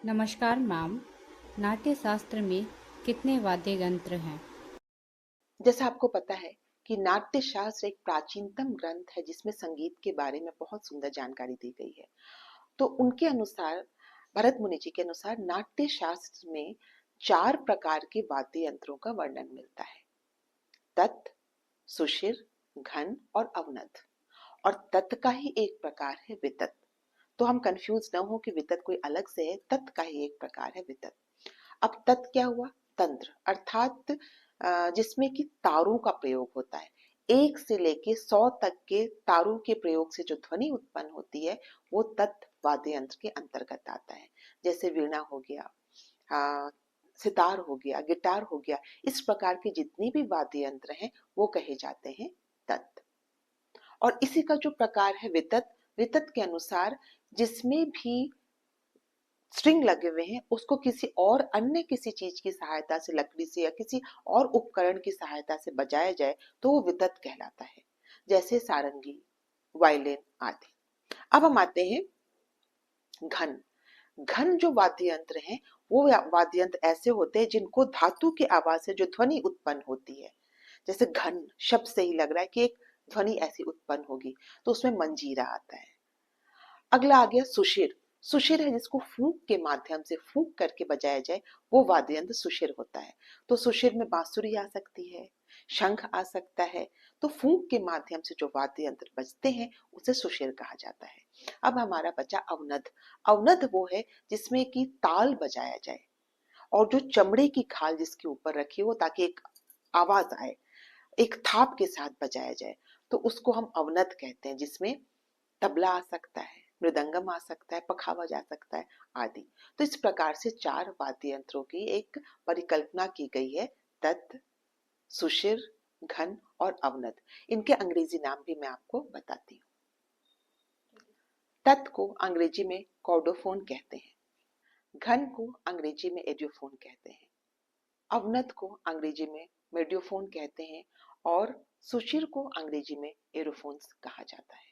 नमस्कार मैम। नाट्य शास्त्र में कितने वाद्य यंत्र हैं? जैसा आपको पता है कि नाट्य शास्त्र एक प्राचीनतम ग्रंथ है जिसमें संगीत के बारे में बहुत सुंदर जानकारी दी गई है। तो उनके अनुसार, भरत मुनि जी के अनुसार, नाट्य शास्त्र में 4 प्रकार के वाद्य यंत्रों का वर्णन मिलता है। तत्, सुषिर, घन और अवनद। और तत् का ही एक प्रकार है वितत। तो हम कंफ्यूज न हो कि वितत कोई अलग से है, तत् का ही एक प्रकार है वितत। अब तत् क्या हुआ? तंत्र, अर्थात जिसमें कि तारों का प्रयोग होता है। 1 से लेके 100 तक के तारों के प्रयोग से जो ध्वनि उत्पन्न होती है, वो तत् वाद्य यंत्र के अंतर्गत आता है। जैसे वीणा हो गया, सितार हो गया, गिटार हो गया। इस प्रकार के जितने भी वाद्य यंत्र हैं, वो कहे जाते हैं तत्। और इसी का जो प्रकार है वितत, वितत के अनुसार जिसमें भी स्ट्रिंग लगे हुए हैं, उसको किसी और अन्य किसी चीज की सहायता से, लकड़ी से या किसी और उपकरण की सहायता से बजाया जाए तो वो वितत कहलाता है। जैसे सारंगी, वायलिन आदि। अब हम आते हैं घन। घन जो वाद्य यंत्र हैं, वो वाद्य यंत्र ऐसे होते हैं जिनको धातु की आवाज से जो ध्वनि उत्पन्न होती है, जैसे घन शब्द से ही लग रहा है कि एक ध्वनि ऐसी उत्पन्न होगी, तो उसमें मंजीरा आता है। अगला आ गया सुशिर। सुशिर है जिसको फूंक के माध्यम से फूंक करके बजाया जाए, वो वाद्य यंत्र सुशिर होता है। तो सुशिर में बांसुरी आ सकती है, शंख आ सकता है। तो फूंक के माध्यम से जो वाद्य यंत्र बजते हैं, उसे सुशिर कहा जाता है। अब हमारा बचा अवनद। अवनद वो है जिसमें कि ताल बजाया जाए और जो चमड़े की खाल जिसके ऊपर रखी हो ताकि एक आवाज आए, एक थाप के साथ बजाया जाए, तो उसको हम अवनद कहते हैं। जिसमें तबला आ सकता है, मृदंगम आ सकता है, पखावा जा सकता है आदि। तो इस प्रकार से 4 वाद्य यंत्रों की एक परिकल्पना की गई है। तत्, सुशिर, घन और अवनद। इनके अंग्रेजी नाम भी मैं आपको बताती हूँ। तत् को अंग्रेजी में कॉर्डोफोन कहते हैं, घन को अंग्रेजी में एडियोफोन कहते हैं, अवनद को अंग्रेजी में मेडियोफोन कहते हैं और सुशिर को अंग्रेजी में एरोफोन्स कहा जाता है।